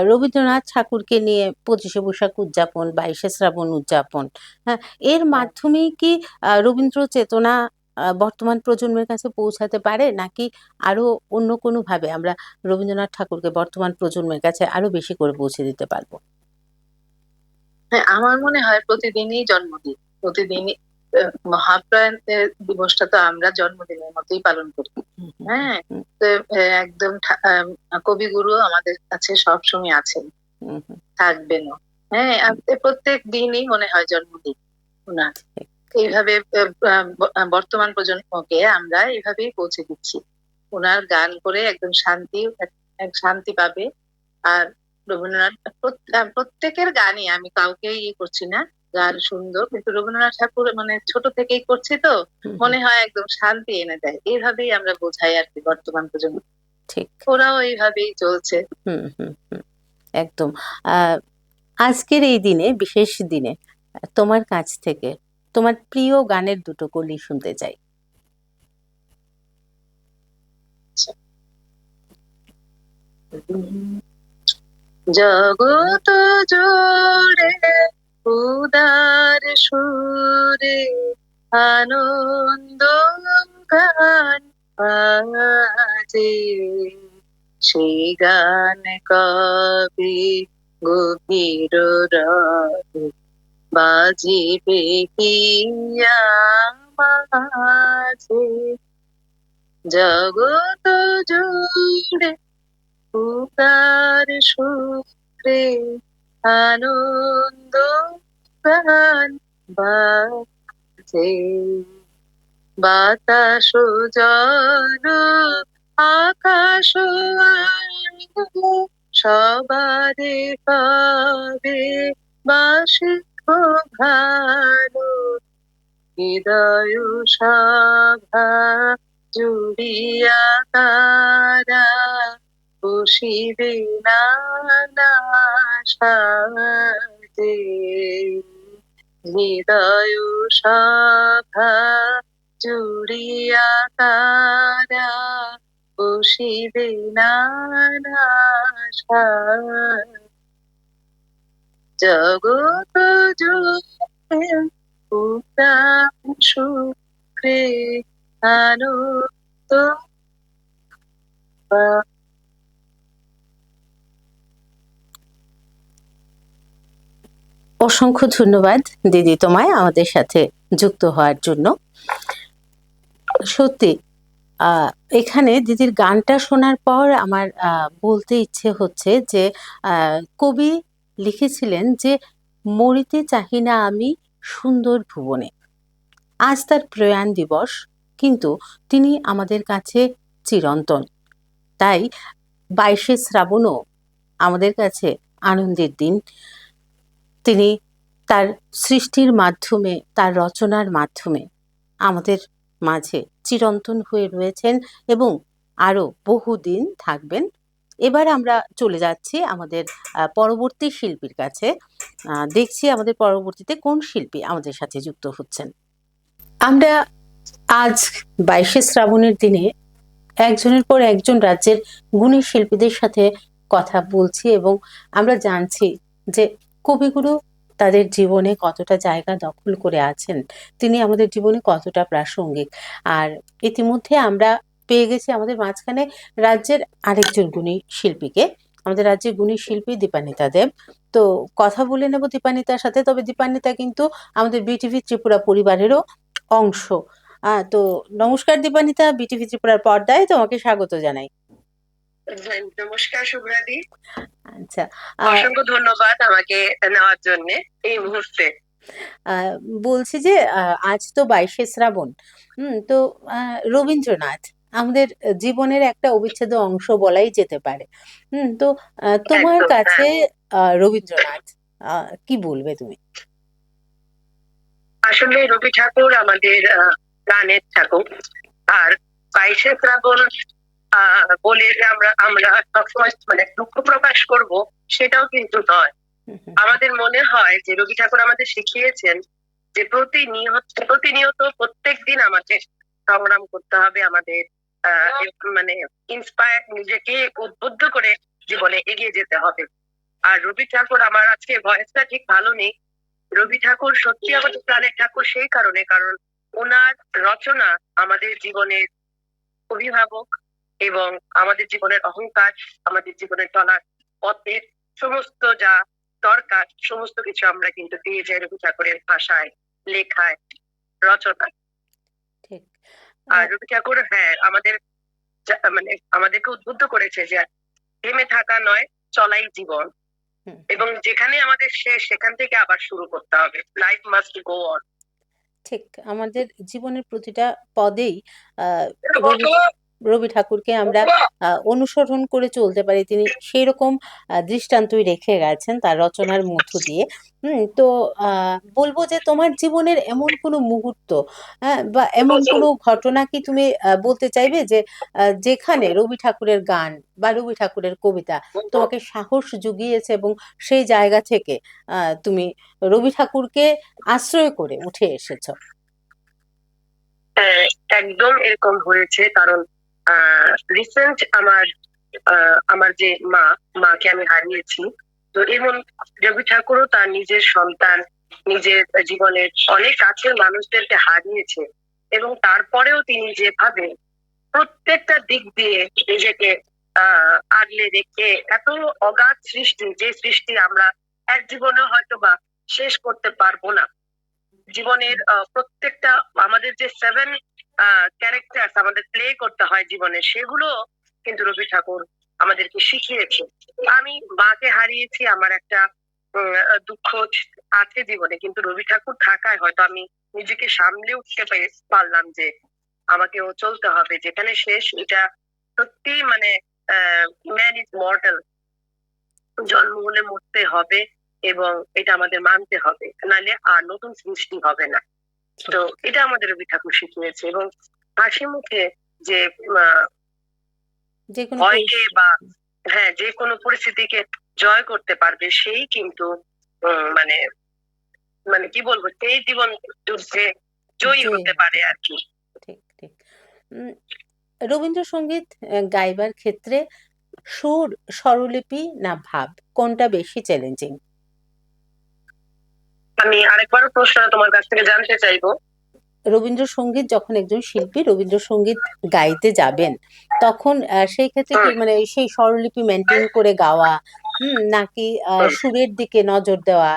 রবীন্দ্রনাথ ঠাকুরকে নিয়ে ২৫শে বৈশাখ উদযাপন, ২২শে শ্রাবণ উদযাপন, হ্যাঁ? এর হ্যাঁ, মাধ্যমেই কি রবীন্দ্র চেতনা বর্তমান প্রজন্মের কাছে পৌঁছাতে পারে? নাকি আরো অন্য কোনোভাবে আমরা রবীন্দ্রনাথ ঠাকুরকে বর্তমান প্রজন্মের কাছে আরো বেশি করে পৌঁছে দিতে পারবো? হ্যাঁ, আমার মনে হয় প্রতিদিনই জন্মদিন, প্রতিদিনই মহাপ্রয়াণ দিবসটা তো আমরা জন্মদিনের মতোই পালন করি। হুম, হুম, হ্যাঁ, হুম, তো একদম কবিগুরু আমাদের কাছে সবসময় আছেন, হুম, হুম, থাকবেনও। হ্যাঁ, আর প্রত্যেক দিনই মনে হয় জন্মদিন ওনার। ঠিক। এইভাবে বর্তমান প্রজন্মকে আমরা এইভাবেই পৌঁছে দিচ্ছি। ওনার গান করে একদম শান্তি, এক শান্তি পাবে। আর রবীন্দ্রনাথ প্রত্যেকের গানই, আমি কাউকে ইয়ে করছি না, গান সুন্দর, কিন্তু রবীন্দ্রনাথ ঠাকুর মানে ছোট থেকেই করছি তো হুম, হুম, মনে হয় একদম শান্তি এনে দেয়। এইভাবেই আমরা বোঝাই আর কি বর্তমান প্রজন্ম। ঠিক। ওরাও এইভাবেই চলছে। হুম, হুম, হুম, একদম। আ আজকের এই দিনে, বিশেষ দিনে তোমার কাছ থেকে তোমার প্রিয় গানের দুটো কলি শুনতে চাই। জগত জোড়ে উদার সুরে আনন্দ গান বাজে, সেই গান কবে গভীর রাতে বাজিবে কি মাঝে, জগত জুড়ে উদার সুরে আনন্দ গান বাজে, বাতাস জল আকাশ আলো সবারে পাবে বাসি ভালো, হৃদয় সভা জুড়িয়া তারা বসিবে নানা সাজে, হৃদয় সভা জুড়িয়া তারা বসিবে নানা আশায়। জগৎ জুড়ে উদ্যান সুখে আনন্দ পায়। অসংখ্য ধন্যবাদ দিদি তোমায় আমাদের সাথে যুক্ত হওয়ার জন্য। সত্যি আহ, এখানে দিদির গানটা শোনার পর আমার বলতে ইচ্ছে হচ্ছে যে কবি লিখেছিলেন যে মরিতে চাহি না আমি সুন্দর ভুবনে। আজ তার প্রয়াণ দিবস, কিন্তু তিনি আমাদের কাছে চিরন্তন। তাই 22শে শ্রাবণও আমাদের কাছে আনন্দের দিন। তিনি তার সৃষ্টির মাধ্যমে, তার রচনার মাধ্যমে আমাদের মাঝে চিরন্তন হয়ে রয়েছেন এবং আরো বহুদিন থাকবেন। এবার আমরা চলে যাচ্ছি আমাদের পরবর্তী শিল্পীর কাছে। দেখছি আমাদের পরবর্তীতে কোন শিল্পী আমাদের সাথে যুক্ত হচ্ছেন। আমরা আজ 22শে শ্রাবণের দিনে একজনের পর একজন রাজ্যের গুণী শিল্পীদের সাথে কথা বলছি এবং আমরা জানছি যে কবিগুরু তাদের জীবনে কতটা জায়গা দখল করে আছেন, তিনি আমাদের জীবনে কতটা প্রাসঙ্গিক। আর ইতিমধ্যে আমরা পেয়ে গেছি আমাদের মাঝখানে রাজ্যের আরেকজন গুণী শিল্পীকে, আমাদের রাজ্যের গুণী শিল্পী দীপান্বিতা দেব। তো কথা বলে নেব দীপান্বিতার সাথে। তবে দীপান্বিতা কিন্তু আমাদের বিটিভি ত্রিপুরা পরিবারেরও অংশ। তো নমস্কার দীপান্বিতা, বিটিভি ত্রিপুরার পর্দায় তোমাকে স্বাগত জানাই। নমস্কার শুভ্রাদি, আচ্ছা, অসংখ্য ধন্যবাদ আমাকে নেওয়ার জন্য এই মুহূর্তে। বলছি যে আজ তো 22শে শ্রাবণ। তো রবীন্দ্রনাথ আমাদের জীবনের একটা অবিচ্ছেদ্য অংশ বলাই যেতে পারে। তো তোমার একদম, কাছে রবীন্দ্রনাথ কি বলবে তুমি? আসলে রবি ঠাকুর আমাদের গানের ঠাকুর। আর 22শে শ্রাবণ বলে যে আমরা আমরা সবসময় মানে দুঃখ প্রকাশ করব সেটাও কিন্তু নয়। আমাদের মনে হয় যে রবি ঠাকুর আমাদের শিখিয়েছেন যে প্রতিনিয়ত প্রত্যেক দিন আমাদের সংগ্রাম করতে হবে, আমাদের মানে ইন্সপায়ার, নিজেকে উদ্বুদ্ধ করে জীবনে এগিয়ে যেতে হবে। আর রবি ঠাকুর, আমার আজকে ভয়েসটা ঠিক ভালো নেই, রবি ঠাকুর সত্যি আমাদের প্রাণের ঠাকুর সেই কারণে কারণ ওনার রচনা আমাদের জীবনের অভিভাবক এবং আমাদের জীবনের অহংকার, আমাদের জীবনের চলার পথের সমস্ত যা দরকার সমস্ত কিছু আমরা কিন্তু পেয়ে যাই রবি ঠাকুরের ভাষায়, লেখায়, রচনায়। ঠিক। আর রবি ঠাকুর আমাদের মানে আমাদেরকে উদ্বুদ্ধ করেছে যে থেমে থাকা নয়, চলাই জীবন, এবং যেখানে আমাদের শেষ সেখান থেকে আবার শুরু করতে হবে। Life must go on. ঠিক, আমাদের জীবনের প্রতিটা পদেই রবি ঠাকুরকে আমরা অনুসরণ করে চলতে পারি। তিনি সেই রকম দৃষ্টান্তই রেখে গেছেন তার রচনার মধ্য দিয়ে। তো বলবো যে তোমার জীবনের এমন কোনো মুহূর্ত বা এমন কোনো ঘটনা কি তুমি বলতে চাইবে যে যেখানে রবি ঠাকুরের গান বা রবি ঠাকুরের কবিতা তোমাকে সাহস জুগিয়েছে এবং সেই জায়গা থেকে তুমি রবি ঠাকুরকে আশ্রয় করে উঠে এসেছো? একদম এরকম হয়েছে, কারণ রিসেন্ট আমার যে মাকে আমি হারিয়েছি। তো এবং রবি ঠাকুরও তার নিজের সন্তান, নিজের জীবনের অনেক কাছের মানুষদেরকে হারিয়েছে, এবং তারপরেও তিনি যেভাবে প্রত্যেকটা দিক দিয়ে নিজেকে আগলে রেখে এত অগাধ সৃষ্টি, যে সৃষ্টি আমরা এক জীবনে হয়তো বা শেষ করতে পারবো না। জীবনের প্রত্যেকটা আমাদের যে 7 ক্যারেক্টার আমাদের প্লে করতে হয় জীবনে, সেগুলো কিন্তু রবি ঠাকুর আমাদেরকে শিখিয়েছে। আমি মাকে হারিয়েছি, আমার একটা দুঃখ আছে জীবনে, কিন্তু রবি ঠাকুর থাকায় হয়তো আমি নিজেকে সামলে উঠতে পারলাম যে আমাকেও চলতে হবে, যেখানে শেষ এটা সত্যি মানে ম্যান ইজ মর্টাল, জন্ম হলে মরতে হবে এবং এটা আমাদের মানতে হবে, নাহলে আর নতুন সৃষ্টি হবে না। তো এটা আমাদের রবি ঠাকুর শিখিয়েছে, এবং হাসি মুখে যে ভয়কে বা যে কোনো পরিস্থিতিকে জয় করতে পারবে, সেই কিন্তু মানে মানে কি বলবো, সেই জীবন যুদ্ধে জয়ী হতে পারে আর কি। ঠিক ঠিক। রবীন্দ্রসঙ্গীত গাইবার ক্ষেত্রে সুর, স্বরলিপি না ভাব কোনটা বেশি চ্যালেঞ্জিং? আমি আরেকবার প্রশ্নটা তোমার কাছ থেকে জানতে চাইবো। রবীন্দ্রসঙ্গীত যখন একজন শিল্পী রবীন্দ্রসঙ্গীত গাইতে যাবেন তখন সেই ক্ষেত্রে কি মানে সেই স্বরলিপি মেনটেন করে গাওয়া, নাকি সুরের দিকে নজর দেওয়া,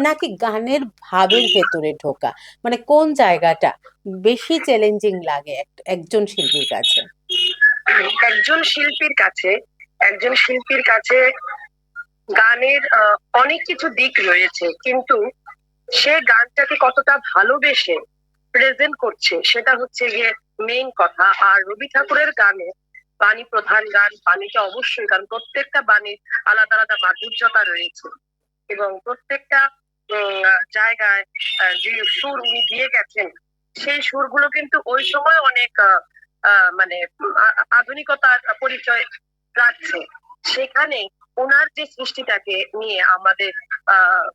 নাকি গানের ভাবের ভেতরে ঢোকা, মানে কোন জায়গাটা বেশি চ্যালেঞ্জিং লাগে একজন শিল্পীর কাছে? একজন শিল্পীর কাছে একজন শিল্পীর কাছে গানের অনেক কিছু দিক রয়েছে, কিন্তু সে গানটাকে কতটা ভালোবেসে প্রেজেন্ট করছে সেটা হচ্ছে গিয়ে মেইন কথা। আর রবি ঠাকুরের গানে বাণী প্রধান গান, বাণীটা অবশ্যই, কারণ প্রত্যেকটা বাণীর আলাদা আলাদা মাধুর্যতা রয়েছে এবং প্রত্যেকটা জায়গায় যে সুর উনি দিয়ে গেছেন সেই সুরগুলো কিন্তু ওই সময় অনেক মানে আধুনিকতার পরিচয় রাখছে। সেখানে ওনার যে সৃষ্টিটাকে নিয়ে আমাদের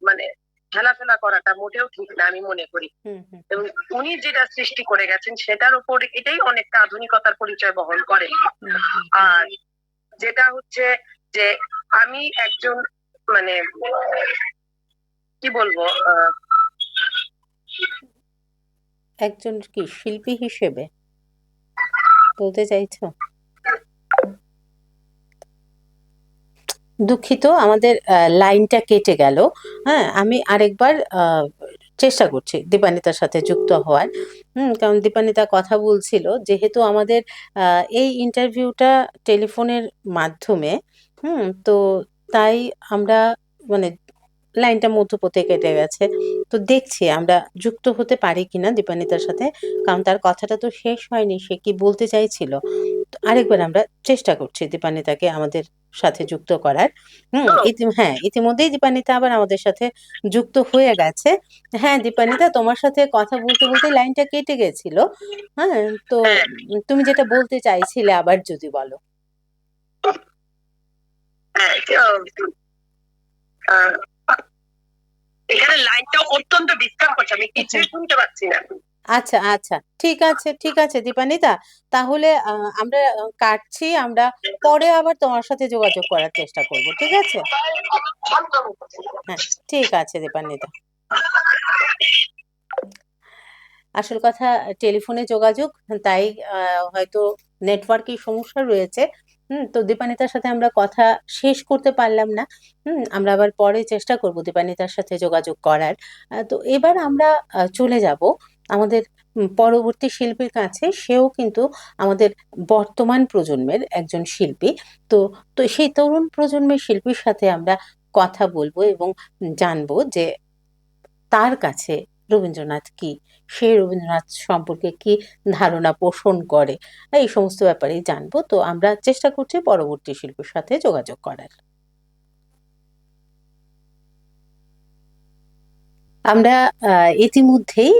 মানে খেলাফেলা করাটা মোটেও ঠিক না আমি মনে করি। এবং উনি যেটা সৃষ্টি করে গেছেন সেটার উপর এটাই অনেকটা আধুনিকতার পরিচয় বহন করে। আর যেটা হচ্ছে যে আমি একজন মানে কি বলবো একজন কি শিল্পী হিসেবে বলতে চাইছো? দুঃখিত, আমাদের লাইনটা কেটে গেল। হ্যাঁ, আমি আরেকবার চেষ্টা করছি দীপান্বিতার সাথে যুক্ত হওয়ার। কারণ দীপান্বিতা কথা বলছিল যেহেতু আমাদের এই ইন্টারভিউটা টেলিফোনের মাধ্যমে, তো তাই আমরা মানে লাইনটা মধ্যপথে কেটে গেছে। তো দেখছি আমরা যুক্ত হতে পারি কিনা দীপান্বিতার সাথে, কারণ তার কথাটা তো শেষ হয়নি, সে কি বলতে চাইছিল। আরেকবার আমরা চেষ্টা করছি দীপান্বিতাকে আমাদের সাথে যুক্ত করার। হ্যাঁ, ইতিমধ্যেই দীপান্বিতা আবার আমাদের সাথে যুক্ত হয়ে গেছে। হ্যাঁ দীপান্বিতা, তোমার সাথে কথা বলতে বলতে লাইনটা কেটে গেছিল। হ্যাঁ, তো তুমি যেটা বলতে চাইছিলে আবার যদি বলো। এখানে লাইনটা অত্যন্ত ডিস্টার্ব করছে, আমি কিছুই শুনতে পাচ্ছি না। আচ্ছা আচ্ছা, ঠিক আছে ঠিক আছে দীপান্বিতা, তাহলে আমরা কাটছি, আমরা পরে আবার তোমার সাথে যোগাযোগ করার চেষ্টা করব, ঠিক আছে? হ্যাঁ ঠিক আছে দীপান্বিতা। আসল কথা টেলিফোনে যোগাযোগ, তাই হয়তো নেটওয়ার্কের সমস্যা রয়েছে। তো দীপান্বিতার সাথে আমরা কথা শেষ করতে পারলাম না। আমরা আবার পরে চেষ্টা করব দীপান্বিতার সাথে যোগাযোগ করার। তো এবার আমরা চলে যাব আমাদের পরবর্তী শিল্পীর কাছে। সেও কিন্তু আমাদের বর্তমান প্রজন্মের একজন শিল্পী। তো তো সেই তরুণ প্রজন্মের শিল্পীর সাথে আমরা কথা বলবো এবং জানবো যে তার কাছে রবীন্দ্রনাথ কি, সে রবীন্দ্রনাথ সম্পর্কে কি ধারণা পোষণ করে, এই সমস্ত ব্যাপারেই জানবো। তো আমরা চেষ্টা করছি পরবর্তী শিল্পীর সাথে যোগাযোগ করার। আমরা ইতিমধ্যেই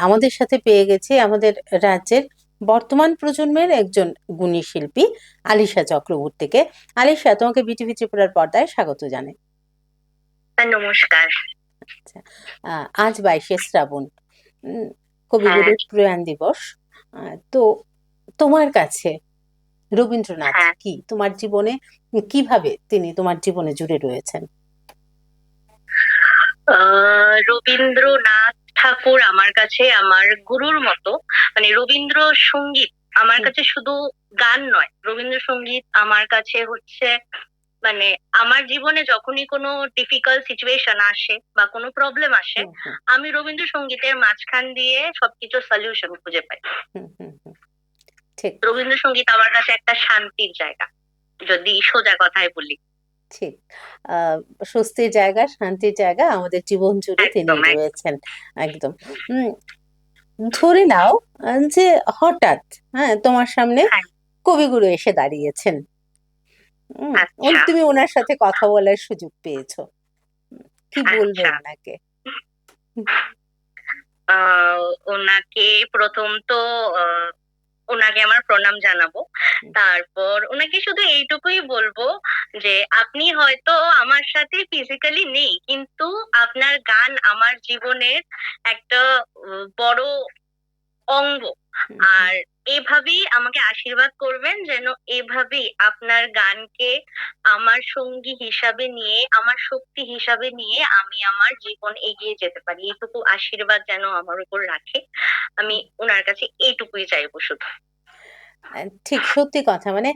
আমাদের সাথে পেয়ে গেছি আমাদের রাজ্যের বর্তমান প্রজন্মের একজন গুণী শিল্পী আলিশা চক্রবর্তীকে। আলিশা, তোমাকে বিটিভি ত্রিপুরার পর্দায় স্বাগত জানাই। নমস্কার। আচ্ছা, আজ 22শে শ্রাবণ, কবিগুরুর প্রয়াণ দিবস। তো তোমার কাছে রবীন্দ্রনাথ কি, তোমার জীবনে কিভাবে তিনি তোমার জীবনে জুড়ে রয়েছেন? রবীন্দ্রনাথ ঠাকুর আমার কাছে আমার গুরুর মতো। মানে রবীন্দ্রসঙ্গীত আমার কাছে শুধু গান নয়, রবীন্দ্রসঙ্গীত আমার কাছে হচ্ছে মানে আমার জীবনে যখনই কোনো ডিফিকাল্ট সিচুয়েশন আসে বা কোনো প্রবলেম আসে, আমি রবীন্দ্রসঙ্গীতের মাঝখান দিয়ে সবকিছু সলিউশন খুঁজে পাই। ঠিক, রবীন্দ্রসঙ্গীত আমার কাছে একটা শান্তির জায়গা, যদি সোজা কথায় বলি। ঠিক, স্বস্তির জায়গা, শান্তির জায়গা আমাদের জীবন জুড়ে তিনি রয়েছেন একদম। ধরে নাও যে হঠাৎ তোমার সামনে কবিগুরু এসে দাঁড়িয়েছেন, তুমি ওনার সাথে কথা বলার সুযোগ পেয়েছো, কি বলবে ওনাকে? ওনাকে প্রথম তো ওনাকে আমার প্রণাম জানাবো। তারপর ওনাকে শুধু এইটুকুই বলবো যে আপনি হয়তো আমার সাথে ফিজিক্যালি নেই, কিন্তু আপনার গান আমার জীবনের একটা বড় অঙ্গ। আর এভাবেই আমাকে আশীর্বাদ করবেন যেন এভাবেই আপনার গানকে আমার সঙ্গী হিসাবে নিয়ে, আমার শক্তি হিসাবে নিয়ে আমি আমার জীবন এগিয়ে যেতে পারি। এইটুকু আশীর্বাদ যেন আমার উপর রাখে, আমি ওনার কাছে এইটুকুই চাইবো শুধু। ঠিক সত্যি কথা, মানে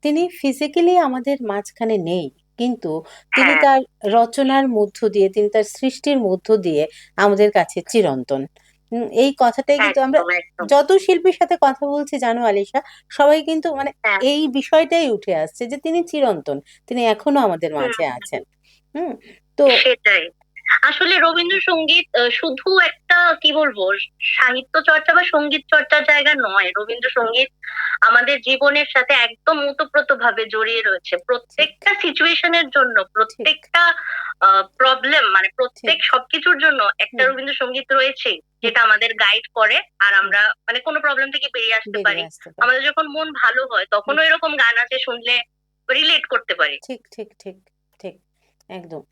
তিনি ফিজিক্যালি আমাদের মাঝখানে নেই, কিন্তু তিনি হ্যাঁ, তার রচনার মধ্য দিয়ে, তিনি তার সৃষ্টির মধ্য দিয়ে আমাদের কাছে চিরন্তন। এই কথাটাই কিন্তু আমরা একদম একদম। যত শিল্পীর সাথে কথা বলছি জানো আলিশা, সবাই কিন্তু মানে হ্যাঁ। এই বিষয়টাই উঠে আসছে যে তিনি চিরন্তন, তিনি এখনো আমাদের হুম, মাঝে আছেন। হুম। তো সেটাই। আসলে রবীন্দ্রসঙ্গীত শুধু একটা কি বলবো সাহিত্য চর্চা বা সঙ্গীত চর্চার জায়গা নয়। রবীন্দ্রসঙ্গীত আমাদের জীবনের সাথে একদম ওতপ্রোতভাবে জড়িয়ে রয়েছে। প্রত্যেকটা সিচুয়েশনের জন্য, ঠিক প্রত্যেকটা প্রবলেম মানে প্রত্যেক ঠিক সবকিছুর জন্য একটা হুম, রবীন্দ্রসঙ্গীত রয়েছে, যেটা আমাদের গাইড করে আর আমরা মানে কোনো প্রবলেম থেকে বেরিয়ে আসতে পারি। বেরিয়ে আসতে পারে। আমাদের যখন মন ভালো হয় হুম, তখনও এরকম গান আছে, শুনলে রিলেট করতে পারি। ঠিক ঠিক ঠিক ঠিক, একদম।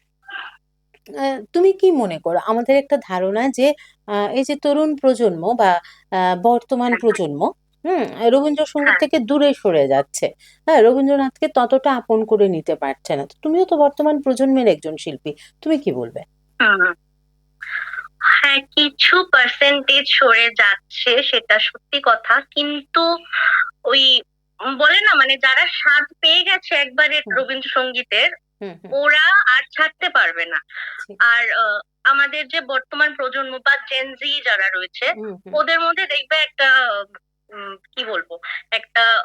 তুমি কি মনে করো, আমাদের একটা ধারণা যে এই যে তরুণ প্রজন্ম বা বর্তমান হ্যাঁ, প্রজন্ম হুম রবীন্দ্রসঙ্গীত হ্যাঁ। থেকে দূরে সরে যাচ্ছে, হ্যাঁ, রবীন্দ্রনাথকে ততটা আপন করে নিতে পারছে না। তো তুমিও তো বর্তমান প্রজন্মের একজন শিল্পী, তুমি কি বলবে? হুম। হ্যাঁ, কিছু পার্সেন্টেজ সরে যাচ্ছে, সেটা সত্যি কথা। কিন্তু ওই বলে না, মানে যারা স্বাদ পেয়ে গেছে একবারে হুম রবীন্দ্রসঙ্গীতের, হুম হুম, ওরা আর ছাড়তে পারবে না। ঠিক। আর আমাদের যে বর্তমান প্রজন্ম বা জেনজি যারা রয়েছে, হুম হুম ওদের মধ্যে দেখবে একটা কি বলবো, একটা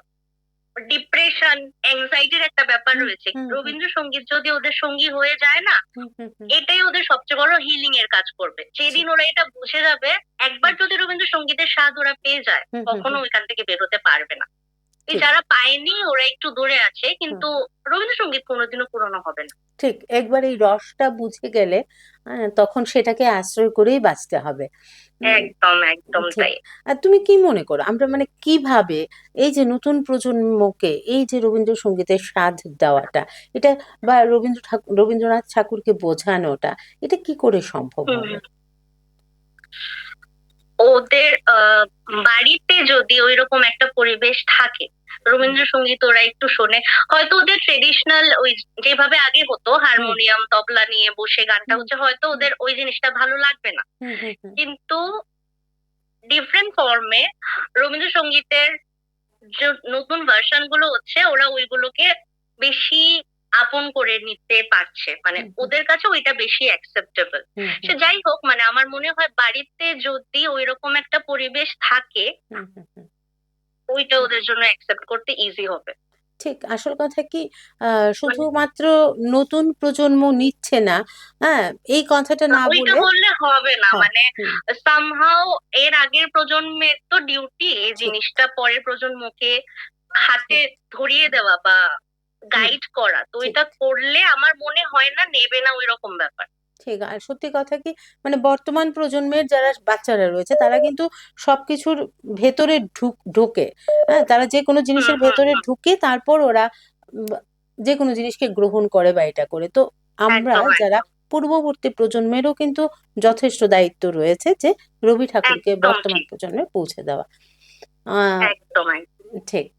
ডিপ্রেশন, অ্যাংজাইটির একটা ব্যাপার হুম রয়েছে। হুম হুম রবীন্দ্রসঙ্গীত যদি ওদের সঙ্গী হয়ে যায় না, হুম হুম হুম, এটাই ওদের সবচেয়ে বড় হিলিং এর কাজ করবে। যেদিন ঠিক। ওরা এটা বুঝে যাবে, একবার যদি রবীন্দ্রসঙ্গীতের স্বাদ ওরা পেয়ে যায়, হুম হুম কখনো হুম, ওইখান থেকে বেরোতে পারবে না। এই ঠিক। যারা পায়নি ওরা একটু দূরে আছে, হুম, কিন্তু রবীন্দ্রসঙ্গীত কোনোদিনও পুরনো হবে না। ঠিক, একবার এই রসটা বুঝে গেলে তখন সেটাকে আশ্রয় করেই বাঁচতে হবে। উম, একদম একদম ঠিক। তাই। আর তুমি কি মনে করো, আমরা মানে কিভাবে এই যে নতুন প্রজন্মকে এই যে রবীন্দ্রসঙ্গীতের স্বাদ দেওয়াটা, এটা বা রবীন্দ্রনাথ ঠাকুরকে বোঝানোটা, এটা কি করে সম্ভব হুম। হবে? ওদের বাড়িতে যদি ওইরকম একটা পরিবেশ থাকে, রবীন্দ্রসঙ্গীত ওরা একটু শোনে, হয়তো ওদের ট্রেডিশনাল ওই যেভাবে আগে হতো হুম হারমোনিয়াম তবলা নিয়ে বসে গানটা হুম হচ্ছে, হয়তো হুম ওদের ওই জিনিসটা ভালো লাগবে না। হুম হুম হুম, কিন্তু ডিফারেন্ট ফর্মে রবীন্দ্রসঙ্গীতের যে নতুন ভার্সন গুলো হচ্ছে, ওরা ওইগুলোকে বেশি আপন করে নিতে পারছে, মানে হুম ওদের কাছে ওইটা বেশি অ্যাকসেপ্টেবল। হুম সে হুম যাই হোক, মানে আমার মনে হয় বাড়িতে যদি ওইরকম একটা পরিবেশ থাকে, হুম হুম হুম, ওইটা ওদের জন্য অ্যাকসেপ্ট করতে ইজি হবে। ঠিক। আসল কথা কি, মানে শুধুমাত্র নতুন প্রজন্ম নিচ্ছে না, হ্যাঁ, এই কথাটা না ওইটা বলে, বললে হবে না, হ্যাঁ, মানে হুম, সামহাও এর আগের প্রজন্মের তো ডিউটি এই ঠিক জিনিসটা পরের প্রজন্মকে হাতে ঠিক ধরিয়ে দেওয়া বা হুম, গাইড করা। তো ঠিক এটা করলে আমার মনে হয় না নেবে না ওই রকম ব্যাপার। ঠিক। আর সত্যি কথা কি, মানে বর্তমান প্রজন্মের যারা বাচ্চারা রয়েছে তারা কিন্তু সবকিছুর ভেতরে ঢোকে, হ্যাঁ, তারা যে কোনো হুম জিনিসের হুম ভেতরে হুম। ঢুকে তারপর ওরা উম, যে কোনো জিনিসকে গ্রহণ করে বা এটা করে। তো আমরা একদম যারা একদম। পূর্ববর্তী প্রজন্মেরও কিন্তু যথেষ্ট দায়িত্ব রয়েছে যে রবি ঠাকুরকে একদম বর্তমান ঠিক। প্রজন্মে পৌঁছে দেওয়া। আহ একদম একদম। ঠিক।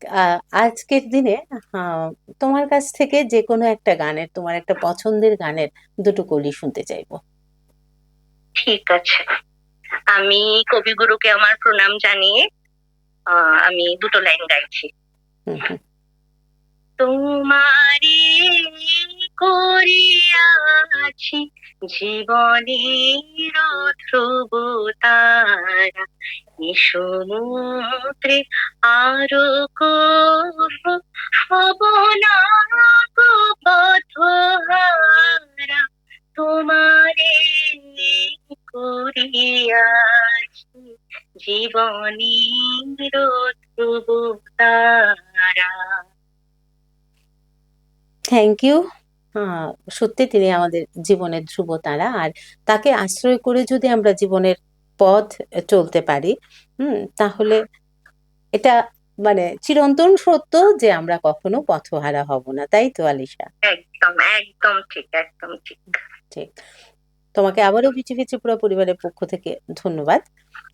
আজকের দিনে আহ, তোমার কাছ থেকে যে কোনো একটা গানের, তোমার একটা পছন্দের গানের দুটো কলি শুনতে চাইবো। ঠিক আছে, আমি কবিগুরুকে আমার প্রণাম জানিয়ে আমি দুটো লাইন গাইছি। হুম হুম তোমারে করিয়াছি জীবনের ধ্রুব তারা, এ সমুদ্রে আরো হব না গো পথহারা, তোমারে করিয়াছি জীবনের ধ্রুব তারা। Thank you. সত্যি তিনি আমাদের জীবনের ধ্রুবতারা, আর তাকে আশ্রয় করে যদি আমরা জীবনের পথ চলতে পারি, তাহলে এটা মানে চিরন্তন সত্য যে আমরা কখনো পথহারা হব না, তাই তো আলিশা? একদম একদম ঠিক, একদম ঠিক। ঠিক। তোমাকে আবারও বিচি বিচি পুরো পরিবারের পক্ষ থেকে ধন্যবাদ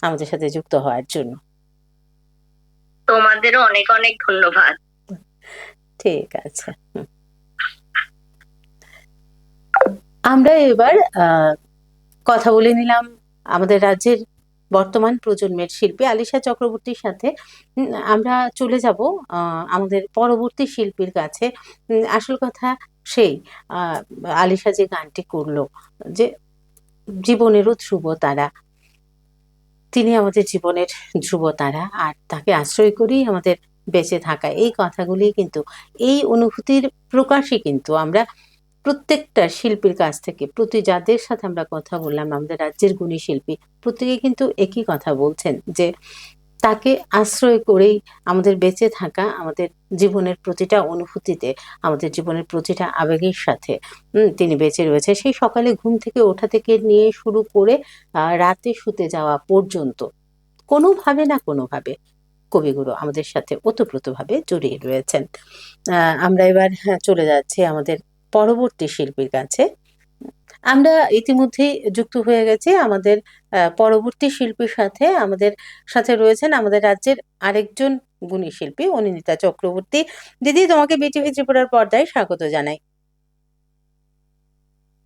আমাদের সাথে যুক্ত হওয়ার জন্য। তোমাদেরও অনেক অনেক ধন্যবাদ। ঠিক আছে। আমরা এবার কথা বলে নিলাম আমাদের রাজ্যের বর্তমান প্রজন্মের শিল্পী আলিশা চক্রবর্তীর সাথে। আমরা চলে যাব আমাদের পরবর্তী শিল্পীর কাছে। আসল কথা সেই আলিশা যে গানটি করলো, যে জীবনেরও ধ্রুবতারা, তিনি আমাদের জীবনের ধ্রুবতারা, আর তাকে আশ্রয় করেই আমাদের বেঁচে থাকা। এই কথাগুলি কিন্তু, এই অনুভূতির প্রকাশই কিন্তু আমরা প্রত্যেকটা শিল্পীর কাছ থেকে, যাদের সাথে আমরা কথা বললাম, আমাদের রাজ্যের গুণী শিল্পী প্রত্যেকে কিন্তু একই কথা বলছেন, যে তাকে আশ্রয় করেই আমাদের বেঁচে থাকা, আমাদের জীবনের প্রতিটা অনুভূতিতে, আমাদের জীবনের প্রতিটা আবেগের সাথে তিনি বেঁচে রয়েছে। সেই সকালে ঘুম থেকে ওঠা থেকে নিয়ে শুরু করে রাতে শুতে যাওয়া পর্যন্ত কোনোভাবে না কোনোভাবে কবিগুরু আমাদের সাথে ওতপ্রোতভাবে জড়িয়ে রয়েছেন। আমরা এবার চলে যাচ্ছি আমাদের পরবর্তী শিল্পীর কাছে। আমরা ইতিমধ্যেই যুক্ত হয়ে গেছি আমাদের পরবর্তী শিল্পীর সাথে। আমাদের সাথে রয়েছেন আমাদের রাজ্যের আরেকজন গুণী শিল্পী অনিন্দিতা চক্রবর্তী। দিদি, তোমাকে বিটিভি ত্রিপুরার পর্দায় স্বাগত জানাই।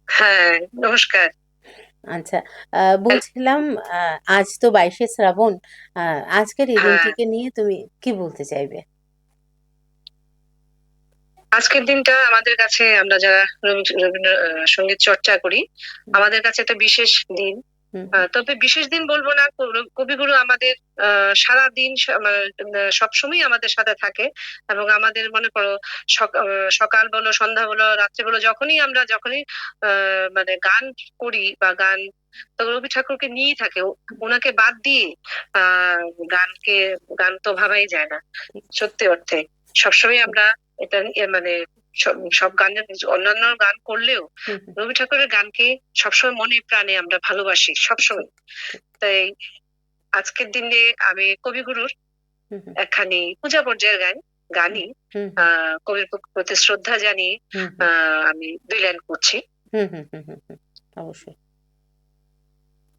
হ্যাঁ, নমস্কার। আচ্ছা, বলছিলাম আজ তো 22শে শ্রাবণ, আজকের এই দিনটিকে নিয়ে তুমি কি বলতে চাইবে? আজকের দিনটা আমাদের কাছে, আমরা যারা রবীন্দ্র সঙ্গীত চর্চা করি, আমাদের কাছে একটা বিশেষ দিন। তবে বিশেষ দিন বলবো না, কবিগুরু আমাদের সারা দিন সবসময় আমাদের সাথে থাকে, এবং আমাদের মনে করো সকাল বলো, সন্ধ্যা বলো, রাত্রে বলো, যখনই মানে গান করি বা গান, তো রবি ঠাকুরকে নিয়েই থাকে। ওনাকে বাদ দিয়ে গান তো ভাবাই যায় না সত্যি অর্থে। সবসময় আমরা এটা মানে সব গানের, অন্যান্য গান করলেও রবি ঠাকুরের গানকে সবসময় মনে প্রাণে আমরা ভালোবাসি সবসময়। তাই আজকের দিনে আমি কবিগুরুর একখানি পূজা পর্যায়ের গানই কবির প্রতি শ্রদ্ধা জানিয়ে আমি 2 লাইন করছি। অবশ্যই।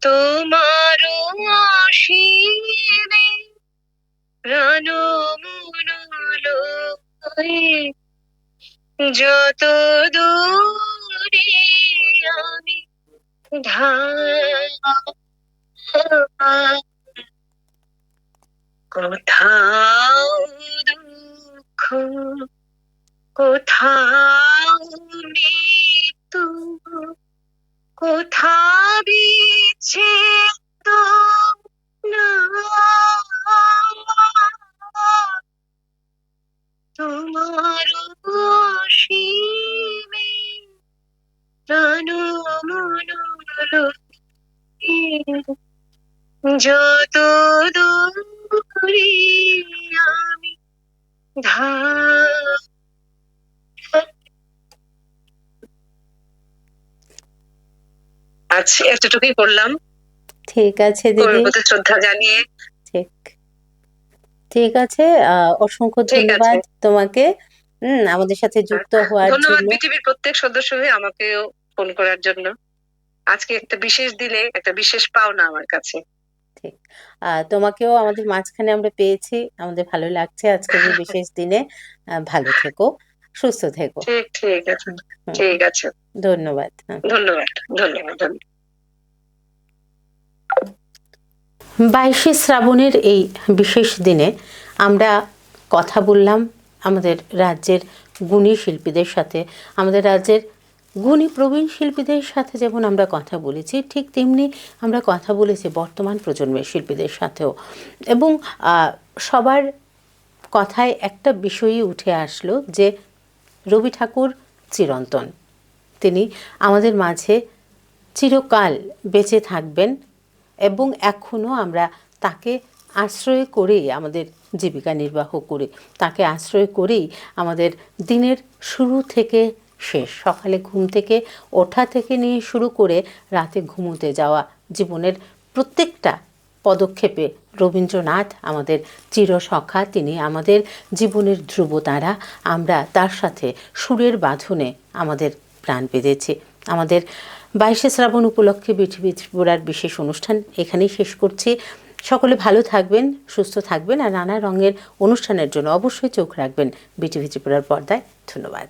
তোমার আশীর্বাদে প্রাণ মন যত দূরে আমি কোথাও দুঃখ, কোথাও মৃত্যু, কোথা বিচ্ছেদ না, তোমার অসীমে প্রাণ মন যত দূরে আমি আচ্ছা, এতটুকুই করলাম। ঠিক আছে দিদি, শ্রদ্ধা জানিয়ে। ঠিক আছে, অসংখ্য ধন্যবাদ তোমাকে আমাদের সাথে যুক্ত হওয়ার জন্য। ধন্যবাদ বিটিভির প্রত্যেক সদস্যকে আমাকেও ফোন করার জন্য। আজকে একটা বিশেষ দিনে একটা বিশেষ পাওনা আমার কাছে। ঠিক, তোমাকেও আমাদের মাঝখানে আমরা পেয়েছি, আমাদের ভালো লাগছে আজকের এই বিশেষ দিনে। ভালো থেকো, সুস্থ থেকো। ঠিক আছে, ঠিক আছে, ধন্যবাদ। ধন্যবাদ, ধন্যবাদ। 22শে শ্রাবণের এই বিশেষ দিনে আমরা কথা বললাম আমাদের রাজ্যের গুণী শিল্পীদের সাথে। আমাদের রাজ্যের গুণী প্রবীণ শিল্পীদের সাথে যেমন আমরা কথা বলেছি, ঠিক তেমনি আমরা কথা বলেছি বর্তমান প্রজন্মের শিল্পীদের সাথেও। এবং সবার কথায় একটা বিষয়ই উঠে আসলো, যে রবি ঠাকুর চিরন্তন, তিনি আমাদের মাঝে চিরকাল বেঁচে থাকবেন, এবং এখনও আমরা তাকে আশ্রয় করেই আমাদের জীবিকা নির্বাহ করি, তাকে আশ্রয় করেই আমাদের দিনের শুরু থেকে শেষ, সকালে ঘুম থেকে ওঠা থেকে নিয়ে শুরু করে রাতে ঘুমোতে যাওয়া, জীবনের প্রত্যেকটা পদক্ষেপে রবীন্দ্রনাথ আমাদের চিরসখা, তিনি আমাদের জীবনের ধ্রুবতারা। আমরা তার সাথে সুরের বাঁধনে আমাদের প্রাণ বেঁধেছি। আমাদের 22শে শ্রাবণ উপলক্ষে বিটিভি ত্রিপুরার বিশেষ অনুষ্ঠান এখানেই শেষ করছি। সকলে ভালো থাকবেন, সুস্থ থাকবেন, আর নানা রঙের অনুষ্ঠানের জন্য অবশ্যই চোখ রাখবেন বিটিভি ত্রিপুরার পর্দায়। ধন্যবাদ।